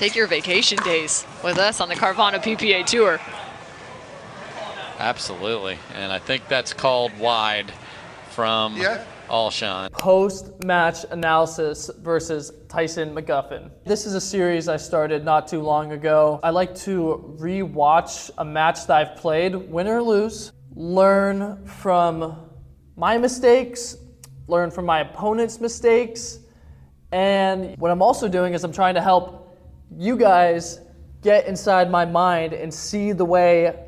Take your vacation days with us on the Carvana PPA Tour. Absolutely, and I think that's called wide from Alshon. Post-match analysis versus Tyson McGuffin. This is a series I started not too long ago. I like to re-watch a match that I've played, win or lose, learn from my mistakes, learn from my opponent's mistakes, and what I'm also doing is I'm trying to help you guys get inside my mind and see the way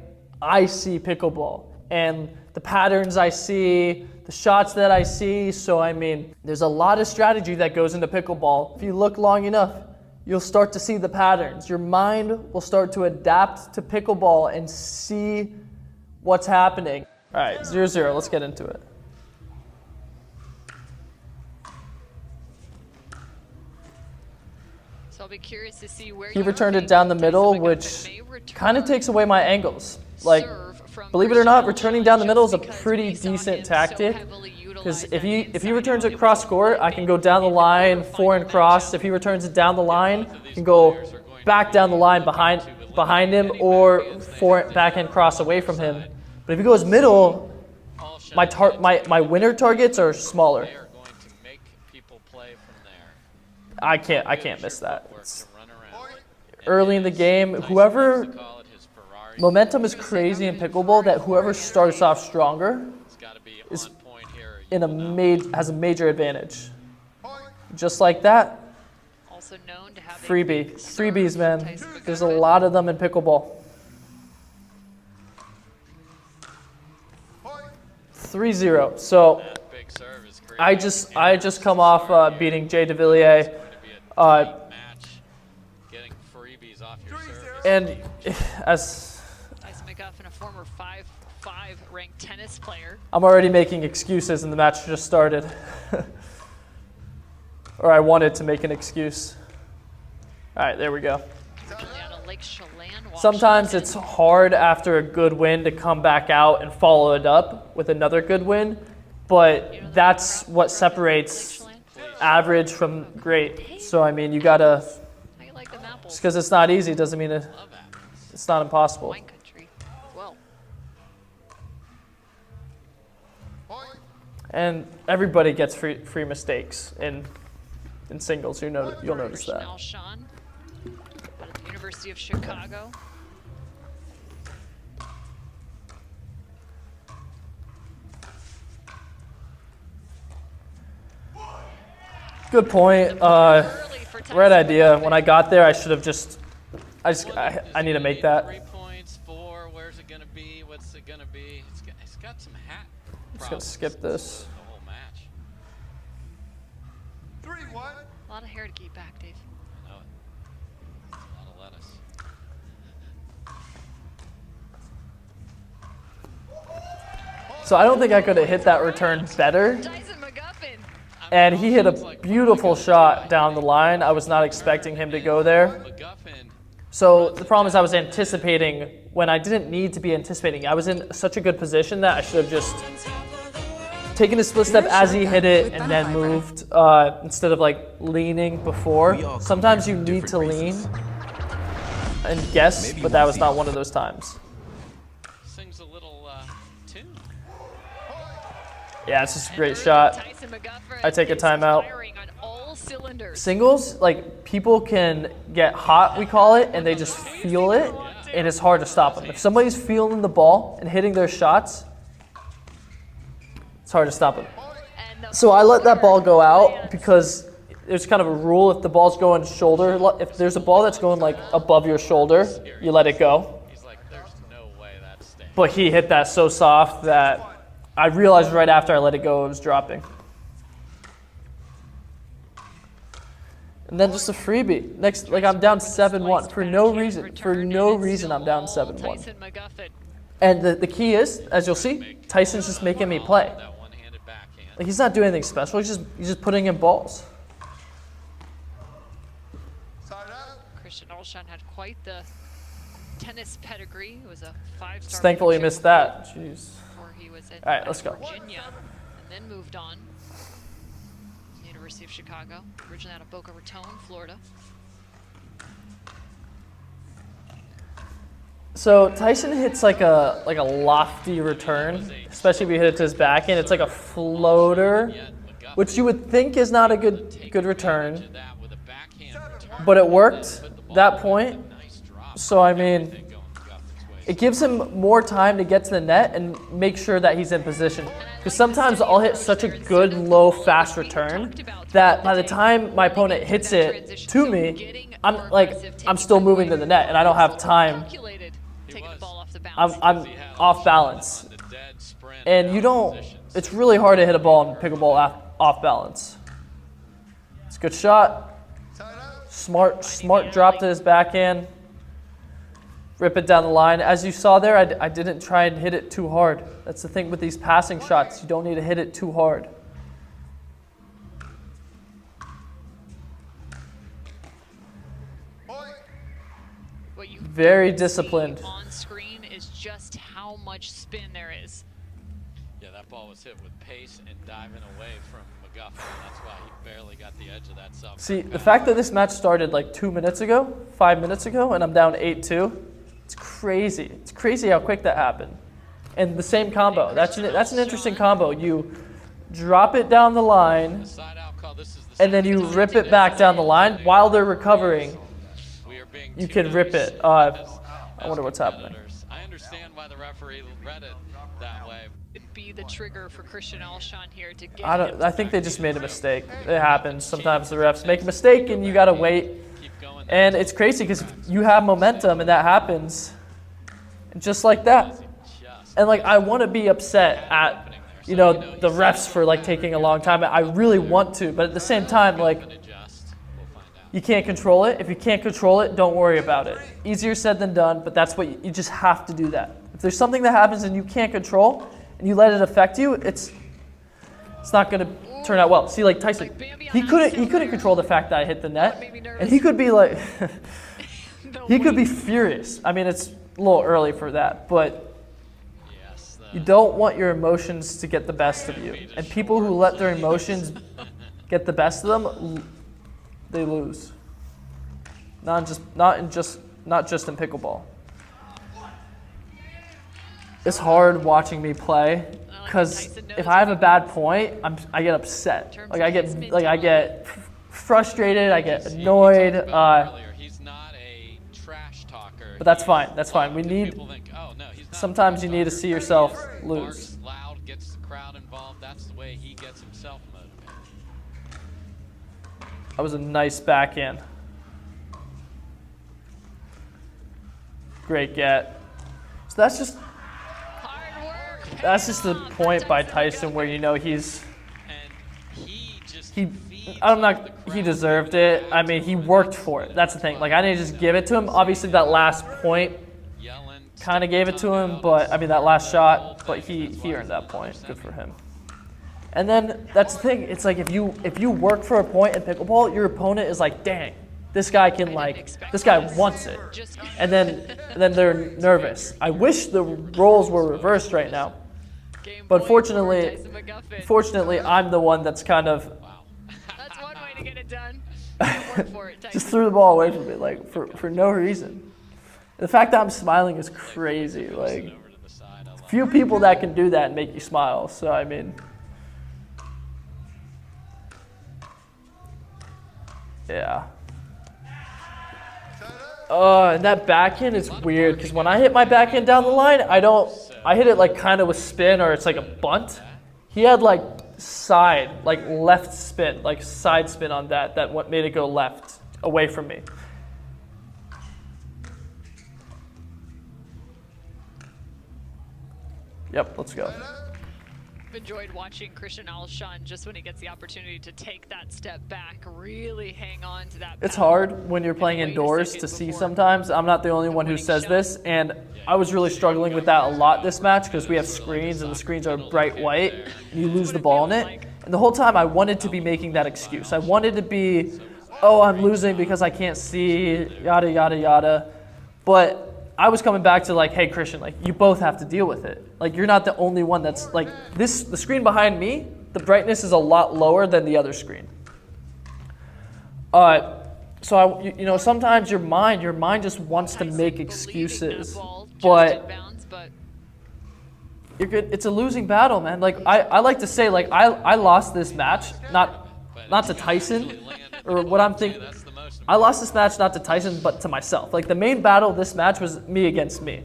I see pickleball and the patterns I see, the shots that I see. So I mean, there's a lot of strategy that goes into pickleball. If you look long enough, you'll start to see the patterns. Your mind will start to adapt to pickleball and see what's happening. All right, 0-0, let's get into it. So I'll be curious to see where he returned it down the middle, which kind of takes away my angles. Like, believe it or not, returning down the middle is a pretty decent tactic. Because if he returns it cross court, I can go down the line, forehand cross. If he returns it down the line, I can go back down the line behind him or backhand cross away from him. But if he goes middle, my winner targets are smaller. I can't miss that. Early in the game, momentum is crazy in pickleball that whoever starts off stronger is has a major advantage. Just like that. Also known to have freebies, man. There's a lot of them in pickleball. 3-0. So I just come off beating Jay DeVilliers. And as Tyson McGuffin, a former 5'5" ranked tennis player. I'm already making excuses and the match just started. Or I wanted to make an excuse. All right, there we go. Sometimes it's hard after a good win to come back out and follow it up with another good win, but that's what separates average from great. So I mean, you gotta, just because it's not easy doesn't mean it's not impossible. And everybody gets free mistakes in singles. You'll notice that. Alshon, at the University of Chicago. Good point. Right idea. When I got there, I should have just. I need to make that. 3 points, 4. Where's it gonna be? What's it gonna be? It's got some hat. I'm just gonna skip this. The whole match. 3-1. A lot of hair to keep back, Dave. I know it. A lot of lettuce. So I don't think I could have hit that return better. Tyson McGuffin. And he hit a beautiful shot down the line. I was not expecting him to go there. So the problem is I was anticipating when I didn't need to be anticipating. I was in such a good position that I should have just taken a split step as he hit it and then moved instead of like leaning before. Sometimes you need to lean and guess, but that was not one of those times. Sings a little tune. Yeah, it's just a great shot. I take a timeout. Singles, like, people can get hot, we call it, and they just feel it, and it's hard to stop them. If somebody's feeling the ball and hitting their shots, it's hard to stop them. So I let that ball go out because there's kind of a rule. If the ball's going shoulder, if there's a ball that's going like above your shoulder, you let it go. But he hit that so soft that I realized right after I let it go it was dropping. And then just a freebie. Next, like, I'm down 7-1 for no reason. For no reason I'm down 7-1. And the key is, as you'll see, Tyson's just making me play. Like, he's not doing anything special. He's just putting in balls. Christian Alshon had quite the tennis pedigree. It was a 5-star. Just thankfully missed that. Jeez. He was at all right, let's go. Virginia, and then moved on. University of Chicago, originally out of Boca Raton, Florida. So Tyson hits like a lofty return, especially if you hit it to his backhand. It's like a floater, which you would think is not a good return, but it worked that point. So I mean, it gives him more time to get to the net and make sure that he's in position. Because sometimes I'll hit such a good, low, fast return that by the time my opponent hits it to me, I'm still moving to the net and I don't have time. I'm off balance. And it's really hard to hit a ball in pickleball off balance. It's a good shot. Smart drop to his backhand. Rip it down the line. As you saw there, I didn't try and hit it too hard. That's the thing with these passing shots. You don't need to hit it too hard. Very disciplined. On screen is just how much spin there is. Yeah, that ball was hit with pace and diving away from McGuffin. That's why he barely got the edge of that sub. See, the fact that this match started like 5 minutes ago, and I'm down 8-2, it's crazy. It's crazy how quick that happened. And the same combo. That's an interesting combo. You drop it down the line, and then you rip it back down the line while they're recovering. You can rip it. I wonder what's happening. I understand why the referee read it that way. It'd be the trigger for Christian Alshon here to get I think they just made a mistake. It happens. Sometimes the refs make a mistake and you got to wait. And it's crazy because you have momentum and that happens just like that. And like I want to be upset at the refs for like taking a long time. I really want to, but at the same time, like, you can't control it. If you can't control it, don't worry about it. Easier said than done, but that's what you just have to do that. If there's something that happens and you can't control and you let it affect you, it's not going to turn out well. See, like Tyson, he couldn't control the fact that I hit the net, and he could be like, he could be furious. I mean, it's a little early for that, but you don't want your emotions to get the best of you. And people who let their emotions get the best of them, they lose. Not just in pickleball. It's hard watching me play because if I have a bad point, I get upset. Like I get frustrated. I get annoyed. He's not a trash talker. But that's fine. That's fine. Sometimes you need to see yourself lose. Loud, gets the crowd involved. That's the way he gets himself motivated. That was a nice backhand. Great get. So that's just the point by Tyson where he deserved it. I mean, he worked for it. That's the thing. Like I didn't just give it to him. Obviously that last point kind of gave it to him, but I mean that last shot, but he earned that point. Good for him. And then that's the thing. It's like if you work for a point in pickleball, your opponent is like, dang, this guy wants it. And then they're nervous. I wish the roles were reversed right now. But fortunately, I'm the one that's kind of That's one way to get it done. just threw the ball away from me, like for no reason. The fact that I'm smiling is crazy. Like few people that can do that and make you smile. So I mean. Yeah. And that backhand is weird because when I hit my backhand down the line, I hit it like kind of with spin or it's like a bunt. He had like left spin, like side spin on that made it go left away from me. Yep, let's go. Enjoyed watching Christian Alshon just when he gets the opportunity to take that step back, really hang on to that. It's hard when you're playing indoors to see sometimes. I'm not the only one who says this, and I was really struggling with that a lot this match because we have screens and the screens are bright white and you lose the ball in it. And the whole time I wanted to be making that excuse. I wanted to be, oh, I'm losing because I can't see, yada, yada, yada. But I was coming back to like, hey, Christian, like you both have to deal with it. Like you're not the only one that's like this. The screen behind me, the brightness is a lot lower than the other screen. So sometimes your mind just wants to make excuses, but you're good. It's a losing battle, man. Like I like to say, like I lost this match, not to Tyson, or what I'm thinking. I lost this match not to Tyson, but to myself. Like the main battle of this match was me against me.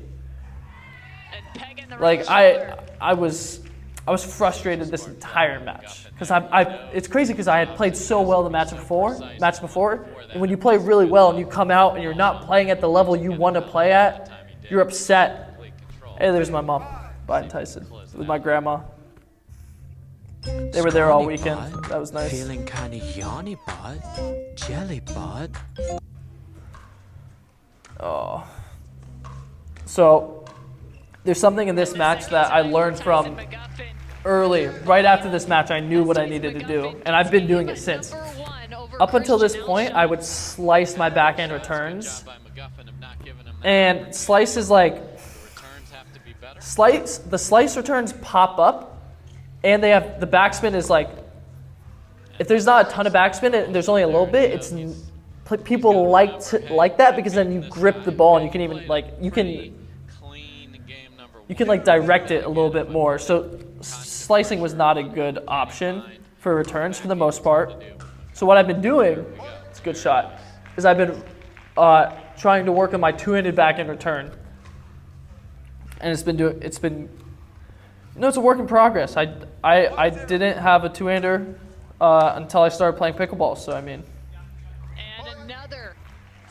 Like I was frustrated this entire match because it's crazy because I had played so well the match before, and when you play really well and you come out and you're not playing at the level you want to play at, you're upset. Hey, there's my mom behind Tyson with my grandma. They were there all weekend. That was nice. Feeling kind of yawny, bud. Jelly, bud. Oh. So, there's something in this match that I learned from early. Right after this match, I knew what I needed to do, and I've been doing it since. Up until this point, I would slice my backhand returns, and slice is like the slice returns pop up, and they have the backspin is like, if there's not a ton of backspin and there's only a little bit, it's people like that because then you grip the ball and you can even you can like direct it a little bit more. So slicing was not a good option for returns for the most part. So what I've been doing, it's a good shot, is I've been trying to work on my two-handed backhand return, and it's been it's a work in progress. I didn't have a two-hander until I started playing pickleball. So I mean,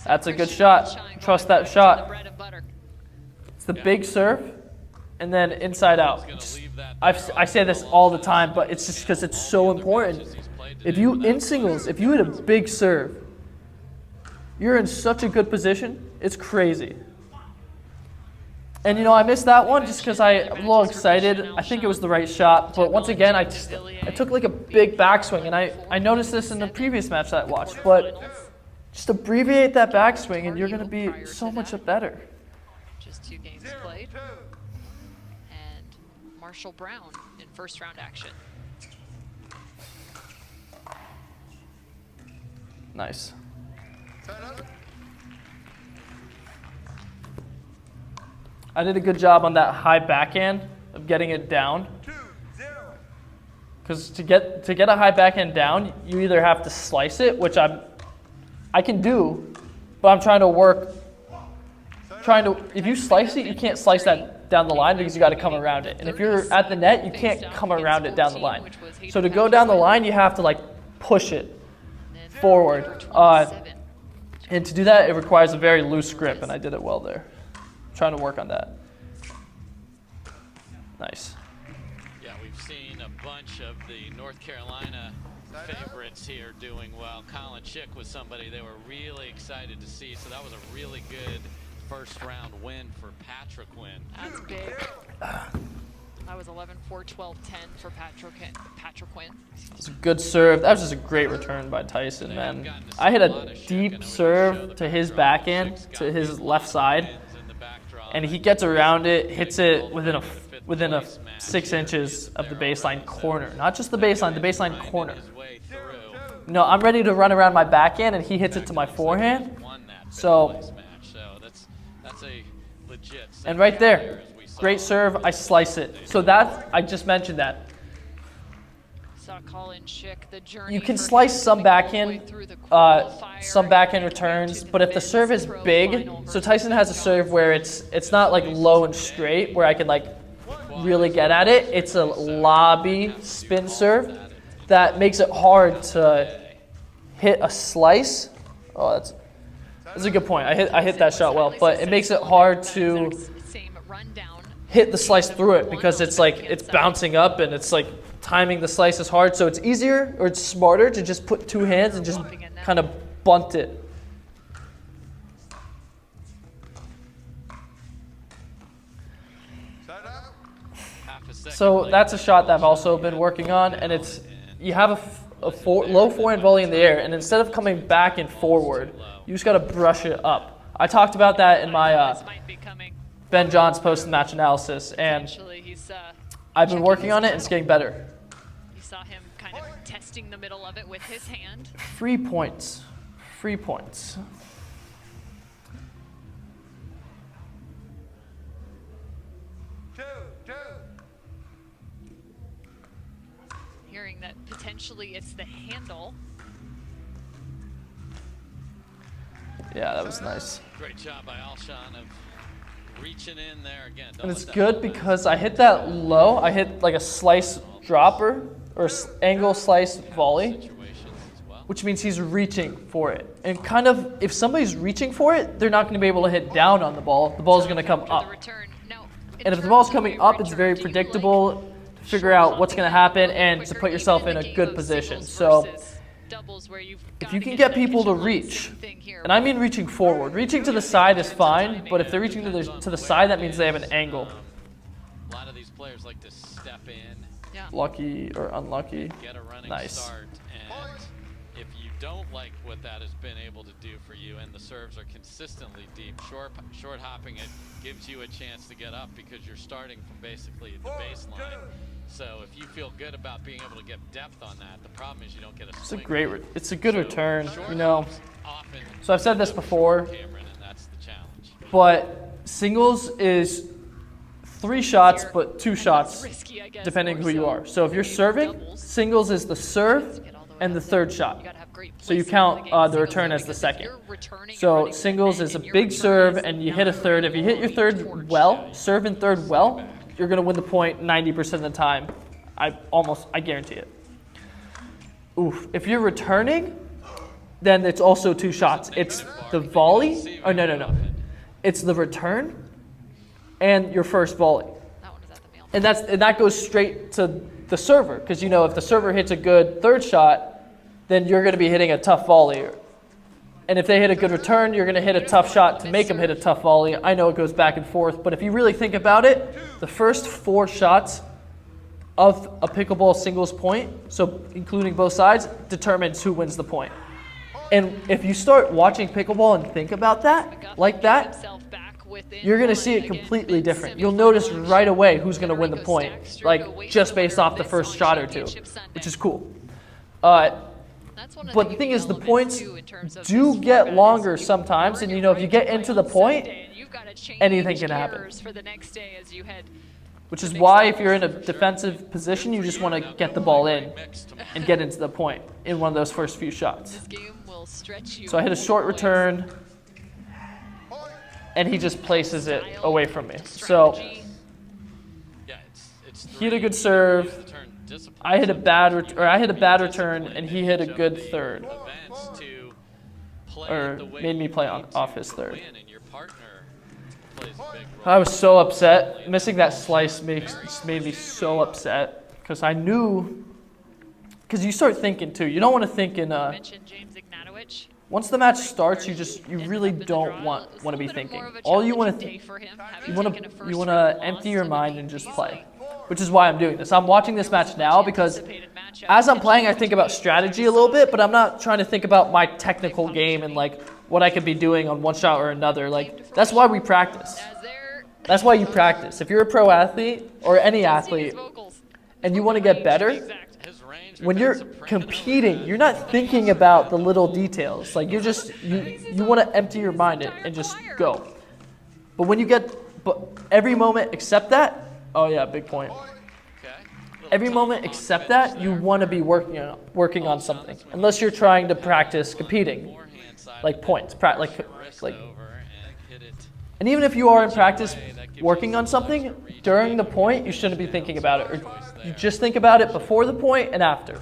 that's a good shot. Trust that shot. It's the big serve, and then inside out. I say this all the time, but it's just because it's so important. If you hit a big serve, you're in such a good position. It's crazy. And I missed that one just because I'm a little excited. I think it was the right shot, but once again, I took like a big backswing, and I noticed this in the previous match that I watched. But just abbreviate that backswing, and you're going to be so much better. Just 2 games played, and Marshall Brown in first round action. Nice. I did a good job on that high backhand of getting it down. Because to get a high backhand down, you either have to slice it, which I can do, but I'm trying to work. If you slice it, you can't slice that down the line because you got to come around it. And if you're at the net, you can't come around it down the line. So to go down the line, you have to push it forward. And to do that, it requires a very loose grip, and I did it well there. Trying to work on that. Nice. Yeah, we've seen a bunch of the North Carolina favorites here doing well. Colin Chick was somebody they were really excited to see, so that was a really good first round win for Patrick Quinn. That's big. That was 11-4, 12-10 for Patrick Quinn. It's a good serve. That was just a great return by Tyson, man. I hit a deep serve to his backhand, to his left side, and he gets around it, hits it within a 6 inches of the baseline corner. Not just the baseline corner. No, I'm ready to run around my backhand, and he hits it to my forehand. So, and right there, great serve, I slice it. So I just mentioned that. You can slice some backhand returns, but if the serve is big, so Tyson has a serve where it's not low and straight where I can really get at it. It's a lobby spin serve that makes it hard to hit a slice. Oh, that's a good point. I hit that shot well, but it makes it hard to hit the slice through it because it's bouncing up and it's timing the slice is hard. So it's easier or it's smarter to just put 2 hands and just kind of bunt it. So that's a shot that I've also been working on, and you have a low forehand volley in the air, and instead of coming back and forward, you just got to brush it up. I talked about that in my Ben John's post-match analysis, and I've been working on it, and it's getting better. You saw him kind of testing the middle of it with his hand. Free points. free points. Hearing that potentially it's the handle. Yeah, that was nice. Great job by Alshon of reaching in there again. And it's good because I hit that low. I hit like a slice dropper or angle slice volley, which means he's reaching for it. And kind of, if somebody's reaching for it, they're not going to be able to hit down on the ball. The ball's going to come up. And if the ball's coming up, it's very predictable to figure out what's going to happen and to put yourself in a good position. So if you can get people to reach, and I mean reaching forward, reaching to the side is fine, but if they're reaching to the side, that means they have an angle. A lot of these players like to step in, Lucky or unlucky. get a running Nice. start, and if you don't like what that has been able to do for you, and the serves are consistently deep, short hopping it gives you a chance to get up because you're starting from basically the baseline. So if you feel good about being able to get depth on that, the problem is you don't get a swing. It's a good return, you know. Often So I've said this before, Cameron, and that's the challenge. but singles is 3 shots, but 2 shots, Risky, I guess, depending more who you so. are. So if you're serving, singles is the serve and the 3rd shot. So you count the return as the 2nd. So singles is a big serve and you hit a 3rd. If you hit your 3rd well, serve and 3rd well, you're going to win the point 90% of the time. I guarantee it. Oof. If you're returning, then it's also 2 shots. It's the volley, or no. It's the return and your first volley. And that goes straight to the server, because you know if the server hits a good 3rd shot, then you're going to be hitting a tough volley. And if they hit a good return, you're going to hit a tough shot to make them hit a tough volley. I know it goes back and forth, but if you really think about it, the first 4 shots of a pickleball singles point, so including both sides, determines who wins the point. And if you start watching pickleball and think about that, like that, you're going to see it completely different. You'll notice right away who's going to win the point, like just based off the first shot or 2, which is cool. But the thing is, the points do get longer sometimes, and you know, if you get into the point, anything can happen. Which is why if you're in a defensive position, you just want to get the ball in and get into the point in one of those first few shots. So I hit a short return, and he just places it away from me. So he hit a good serve. I hit a bad return, and he hit a good 3rd, or made me play off his 3rd. I was so upset. Missing that slice made me so upset because I knew. Because you start thinking too. You don't want to think in. Once the match starts, you really don't want to be thinking. All you want to empty your mind and just play. Which is why I'm doing this. I'm watching this match now because as I'm playing, I think about strategy a little bit, but I'm not trying to think about my technical game and like what I could be doing on one shot or another. Like, that's why we practice. That's why you practice. If you're a pro athlete or any athlete and you want to get better, when you're competing, you're not thinking about the little details. Like you want to empty your mind and just go. But every moment except that, oh yeah, big point. Every moment except that, you want to be working on something, unless you're trying to practice competing, like points, And even if you are in practice working on something, during the point, you shouldn't be thinking about it. Or you just think about it before the point and after.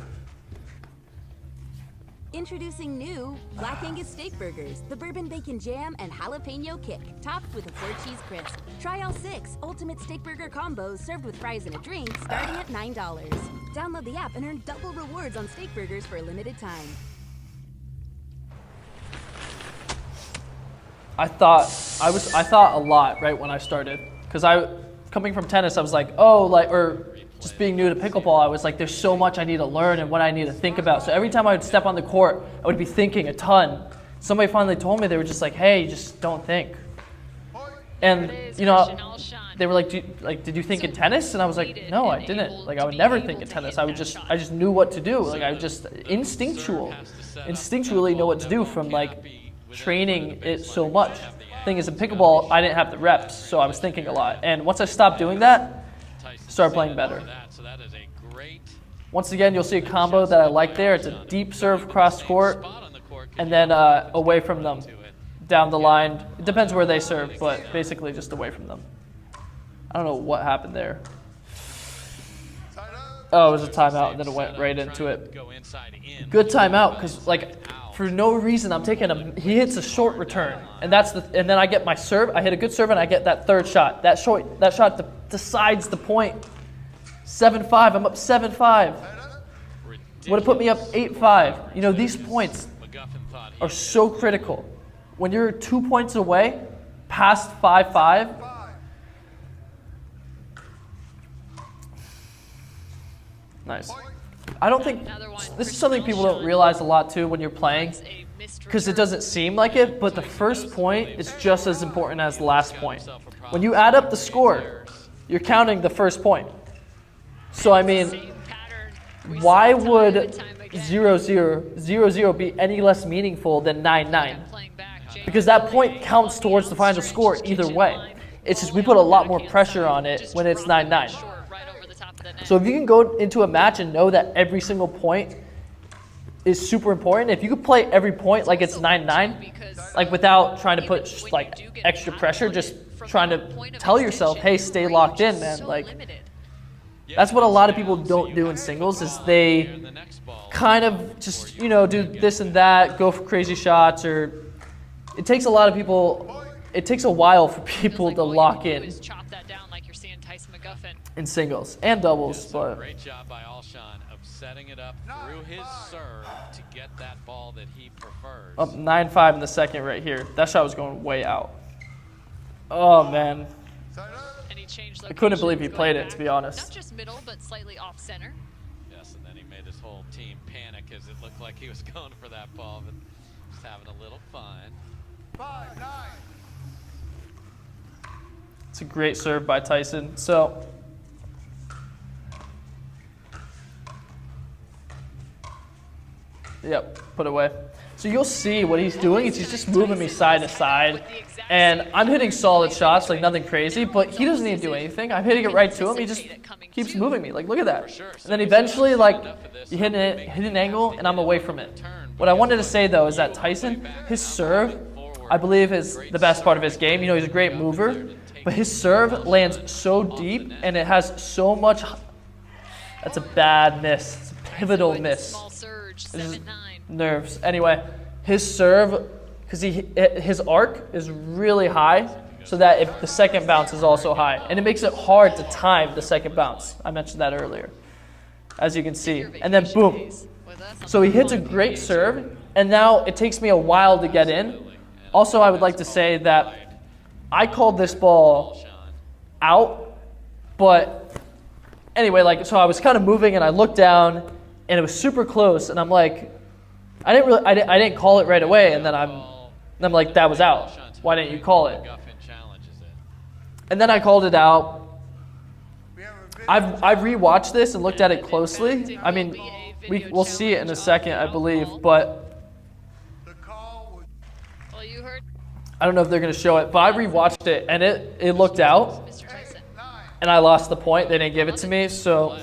Introducing new Black Angus Steak Burgers, the bourbon bacon jam and jalapeno kick, topped with a 4-cheese crisp. Try all 6 ultimate steak burger combos served with fries and a drink starting at $9. Download the app and earn double rewards on steak burgers for a limited time. I thought a lot right when I started, because coming from tennis, I was like, just being new to pickleball, I was like, there's so much I need to learn and what I need to think about. So every time I would step on the court, I would be thinking a ton. Somebody finally told me, they were just like, hey, just don't think. And, you know, they were like, did you think in tennis? And I was like, no, I didn't. Like, I would never think in tennis. I just knew what to do. Like, I just instinctually know what to do from like training it so much. Thing is, in pickleball, I didn't have the reps, so I was thinking a lot. And once I stopped doing that, started playing better. Once again, you'll see a combo that I like there. It's a deep serve cross court, and then away from them, down the line. It depends where they serve, but basically just away from them. I don't know what happened there. Oh, it was a timeout, and then it went right into it. Good timeout, because like for no reason I'm taking he hits a short return, and then I get my serve. I hit a good serve, and I get that third shot. That shot decides the point. 7-5. I'm up 7-5. Would have put me up 8-5. You know, these points are so critical. When you're 2 points away, past 5-5. Nice. I don't think this is something people don't realize a lot too when you're playing, because it doesn't seem like it, but the first point is just as important as the last point. When you add up the score, you're counting the first point. So I mean, why would 0-0 be any less meaningful than 9-9? Because that point counts towards the final score either way. It's just we put a lot more pressure on it when it's 9-9. So if you can go into a match and know that every single point is super important, if you could play every point like it's 9-9, like without trying to put like extra pressure, just trying to tell yourself, hey, stay locked in, man. Like, that's what a lot of people don't do in singles, is they kind of just, you know, do this and that, go for crazy shots, or it takes a lot of people, it takes a while for people to lock in Tyson McGuffin in singles and doubles. But great job by Alshon of setting it up through his serve to get that ball that he prefers. Up 9-5 in the second right here. That shot was going way out. Oh man. I couldn't believe he played it, to be honest. Not just middle, but slightly off center. Yes, and then he made his whole team panic as it looked like he was going for that ball, but just having a little fun. 5-9. It's a great serve by Tyson. So, yep, put away. So you'll see what he's doing is he's just moving me side to side. And I'm hitting solid shots, like nothing crazy, but he doesn't need to do anything. I'm hitting it right to him. He just keeps moving me. Like, look at that. And then eventually, like, you hit an angle, and I'm away from it. What I wanted to say, though, is that Tyson, his serve, I believe, is the best part of his game. You know, he's a great mover, but his serve lands so deep, and it has so much. That's a bad miss. It's a pivotal miss. Small surge, 7-9. Nerves. Anyway, his serve, because his arc is really high, so that if the second bounce is also high, and it makes it hard to time the second bounce. I mentioned that earlier, as you can see. And then boom. So he hits a great serve, and now it takes me a while to get in. Also, I would like to say that I called this ball out, but anyway, like, so I was kind of moving, and I looked down, and it was super close, and I'm like, I didn't call it right away, and then I'm like, that was out. Why didn't you call it? And then I called it out. I've rewatched this and looked at it closely. I mean, we'll see it in a second, I believe, but I don't know if they're going to show it, but I rewatched it, and it looked out, and I lost the point. They didn't give it to me, so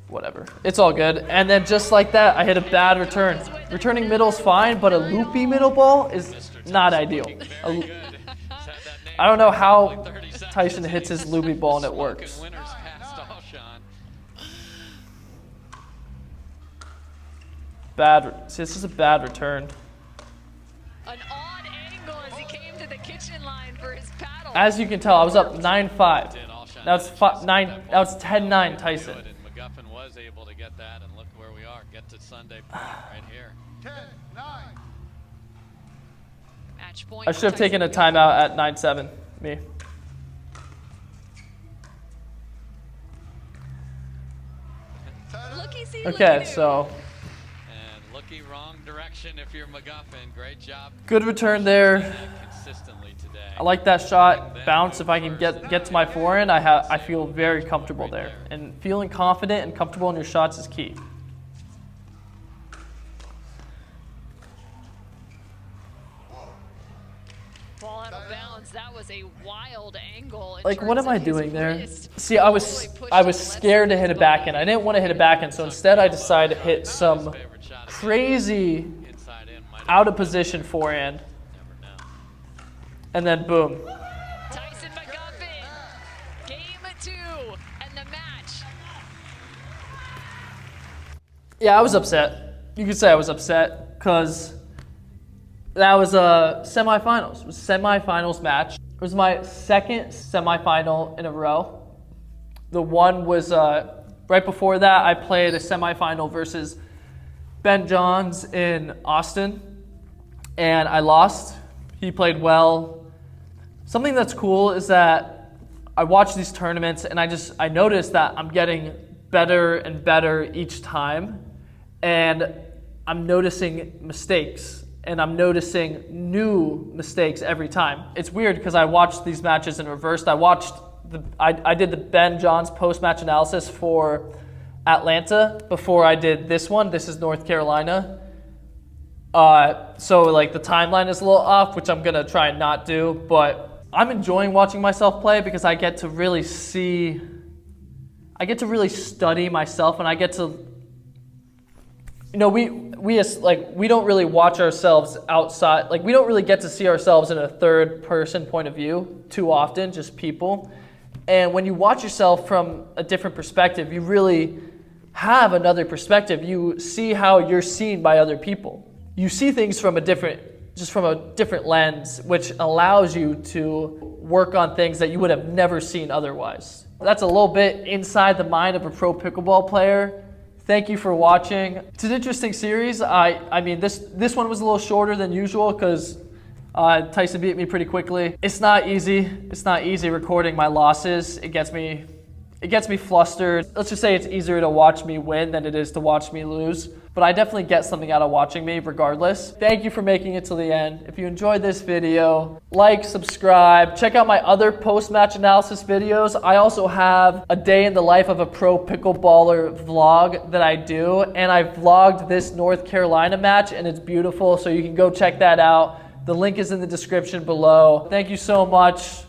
whatever. It's all good. And then just like that, I hit a bad return. Returning middle's fine, but a loopy middle ball is not ideal. I don't know how Tyson hits his loopy ball and it works. See, this is a bad return. An odd angle as he came to the kitchen line for his paddle. As you can tell, I was up 9-5. Now it's 10-9 Tyson. McGuffin was able to get that, and look where we are. Get to Sunday point right here. 10-9. Match point. I should have taken a timeout at 9-7. Me. Okay, so. And looky wrong direction if you're McGuffin. Great job. Good return there. consistently today. I like that shot bounce. If I can get to my forehand, I feel very comfortable there. And feeling confident and comfortable in your shots is key. Ball out of bounds. That was a wild angle. Like, what am I doing there? See, I was scared to hit a backhand. I didn't want to hit a backhand, so instead I decided to hit some crazy out of position forehand. And then boom. Tyson McGuffin, game 2, and the match. Yeah, I was upset. You could say I was upset because that was a semifinals. It was a semifinals match. It was my second semifinal in a row. The one was right before that. I played a semifinal versus Ben Johns in Austin, and I lost. He played well. Something that's cool is that I watch these tournaments and I notice that I'm getting better and better each time, and I'm noticing mistakes and I'm noticing new mistakes every time. It's weird because I watched these matches in reverse. I did the Ben Johns post-match analysis for Atlanta before I did this one. This is North Carolina. So like the timeline is a little off, which I'm gonna try and not do, but I'm enjoying watching myself play because I get to really study myself, and I get to, we don't really watch ourselves outside, like we don't really get to see ourselves in a third person point of view too often, just people. And when you watch yourself from a different perspective, you really have another perspective. You see how you're seen by other people. You see things from a different lens, which allows you to work on things that you would have never seen otherwise. That's a little bit inside the mind of a pro pickleball player. Thank you for watching. It's an interesting series. I mean, this one was a little shorter than usual because Tyson beat me pretty quickly. It's not easy. It's not easy recording my losses. It gets me flustered. Let's just say it's easier to watch me win than it is to watch me lose. But I definitely get something out of watching me regardless. Thank you for making it to the end. If you enjoyed this video, like, subscribe, check out my other post-match analysis videos. I also have a day in the life of a pro pickleballer vlog that I do, and I vlogged this North Carolina match, and it's beautiful, so you can go check that out. The link is in the description below. Thank you so much.